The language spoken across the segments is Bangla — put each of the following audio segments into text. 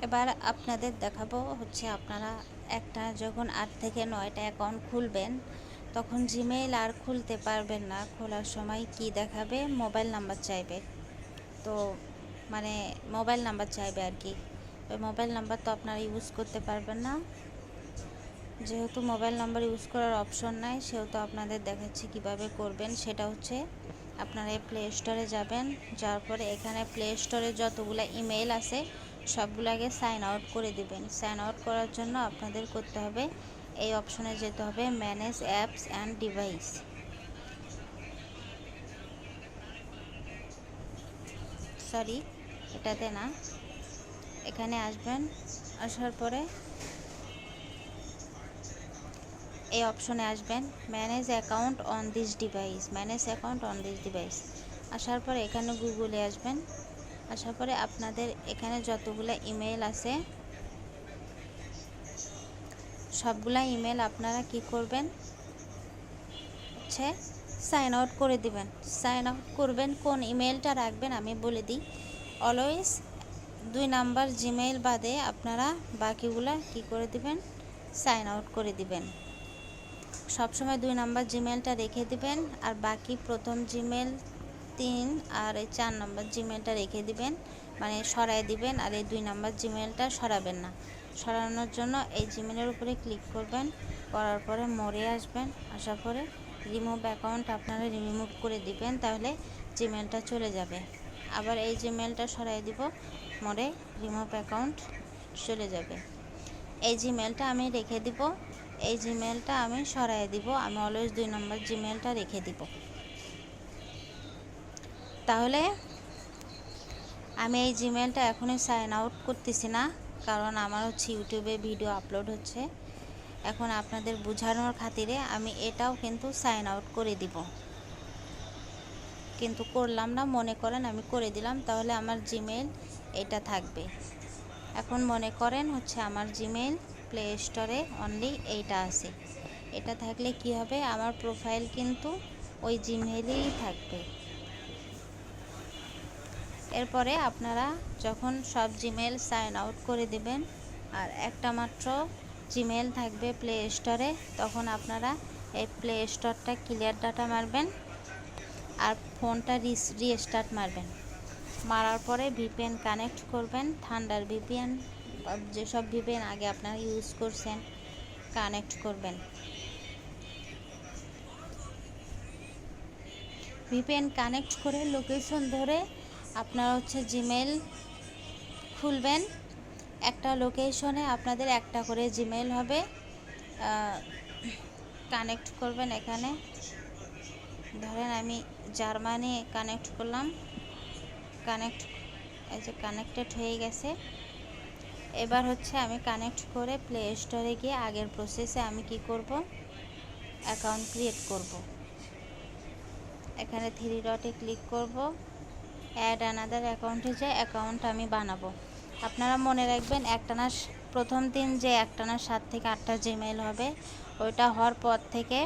এবার আপনাদের দেখাবো হচ্ছে আপনারা একটা যখন 8 থেকে 9টা অ্যাকাউন্ট খুলবেন তখন জিমেইল আর খুলতে পারবেন না। খোলার সময় কি দেখাবে, মোবাইল নাম্বার চাইবে। তো মানে মোবাইল নাম্বার চাইবে আর কি। ওই মোবাইল নাম্বার তো আপনারা ইউজ করতে পারবেন না। যেহেতু মোবাইল নাম্বার ইউজ করার অপশন নাই, সেহেতু আপনাদের দেখাচ্ছি কিভাবে করবেন। সেটা হচ্ছে আপনারা প্লে স্টোরে যাবেন, যাওয়ার পরে এখানে প্লে স্টোরে যতগুলো ইমেইল আছে সবগুলোকে সাইন আউট করে দিবেন। সাইন আউট করার জন্য আপনাদের করতে হবে, এই অপশনে যেতে হবে manage apps and device. Sorry, এটাতে না, এখানে আসবেন। আসার পরে এই অপশনে আসবেন manage account on this device, manage account on this device. আসার পরে এখানে গুগলে আসবেন। আসার পরে আপনাদের এখানে যতগুলো ইমেল আছে সবগুলা ইমেল আপনারা কি করবেন হচ্ছে সাইন আউট করে দিবেন। সাইন আউট করবেন, কোন ইমেলটা রাখবেন আমি বলে দিই। অলওয়েজ 2 নাম্বার জিমেইল বাদে আপনারা বাকিগুলা কি করে দিবেন, সাইন আউট করে দিবেন। সবসময় 2 নাম্বার জিমেলটা রেখে দিবেন, আর বাকি প্রথম জিমেল 3 আর এই 4 নাম্বার জিমেলটা রেখে দিবেন, মানে সরাই দিবেন। আর এই 2 নাম্বার জিমেলটা সরাবেন না। সরানোর জন্য এই জিমেলের উপরে ক্লিক করবেন, করার পরে মোরে আসবেন। আসার পরে রিমুভ অ্যাকাউন্ট আপনারা রিমুভ করে দিবেন, তাহলে জিমেলটা চলে যাবে। আবার এই জিমেলটা সরাই দিব, মোরে রিমুভ অ্যাকাউন্ট চলে যাবে। এই জিমেলটা আমি রেখে দিব, এই জিমেলটা আমি সরাই দিব। আমি অলওয়েজ 2 নম্বর জিমেলটা রেখে দিব। তাহলে আমি এই জিমেলটা এখনই সাইন আউট করতেছি না, কারণ আমার হচ্ছে ইউটিউবে ভিডিও আপলোড হচ্ছে। এখন আপনাদের বোঝানোর খাতিরে আমি এটাও কিন্তু সাইন আউট করে দিব, কিন্তু করলাম না। মনে করেন আমি করে দিলাম, তাহলে আমার জিমেল এটা থাকবে। এখন মনে করেন হচ্ছে আমার জিমেল প্লে স্টোরে অনলি এইটা আছে। এটা থাকলে কি হবে, আমার প্রোফাইল কিন্তু ওই জিমেইলেই থাকবে। এরপরে আপনারা যখন সব জিমেল সাইন আউট করে দিবেন আর একটা মাত্র জিমেল থাকবে প্লে স্টোরে, তখন আপনারা এই প্লে স্টোরটা ক্লিয়ার ডাটা মারবেন আর ফোনটা রিস্টার্ট মারবেন। মারার পরে ভিপিএন কানেক্ট করবেন, থান্ডার ভিপিএন, যেসব ভিপিএন আগে আপনারা ইউজ করছেন কানেক্ট করবেন। ভিপিএন কানেক্ট করে লোকেশন ধরে আপনারা হচ্ছে জিমেল খুলবেন। একটা লোকেশনে আপনাদের একটা করে জিমেল হবে। কানেক্ট করবেন, এখানে ধরেন আমি জার্মানি কানেক্ট করলাম, কানেক্ট, এই যে কানেক্টেড হয়ে গেছে। এবার হচ্ছে আমি কানেক্ট করে প্লে স্টোরে গিয়ে আগের প্রসেসে আমি কি করব, অ্যাকাউন্ট ক্রিয়েট করব। এখানে 3 ডটে ক্লিক করব, অ্যাড অ্যানাদার অ্যাকাউন্টে যে অ্যাকাউন্ট আমি বানাবো। আপনারা মনে রাখবেন একটানা প্রথম দিন যে একটানা 7 থেকে 8টা জিমেল হবে, ওইটা হওয়ার পর থেকে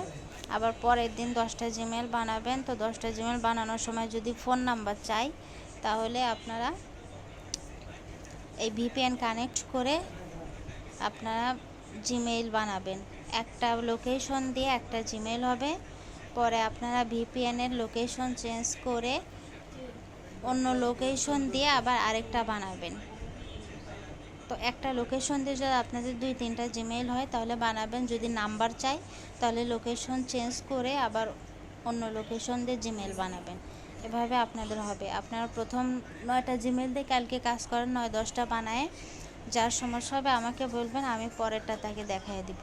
আবার পরের দিন 10টা জিমেল বানাবেন। তো 10টা জিমেল বানানোর সময় যদি ফোন নাম্বার চাই, তাহলে আপনারা এই ভিপিএন কানেক্ট করে আপনারা জিমেইল বানাবেন। একটা লোকেশন দিয়ে একটা জিমেল হবে, পরে আপনারা ভিপিএনের লোকেশন চেঞ্জ করে অন্য লোকেশন দিয়ে আবার আরেকটা বানাবেন। তো একটা লোকেশন দিয়ে যদি আপনাদের 2-3টা জিমেইল হয় তাহলে বানাবেন। যদি নাম্বার চাই তাহলে লোকেশন চেঞ্জ করে আবার অন্য লোকেশন দিয়ে জিমেইল বানাবেন। এভাবে আপনাদের হবে। আপনারা প্রথম 9টা জিমেইল দিয়ে কালকে কাজ করেন, 9-10টা বানায়। যার সমস্যা হবে আমাকে বলবেন, আমি পরেরটা তাকে দেখাই দিব।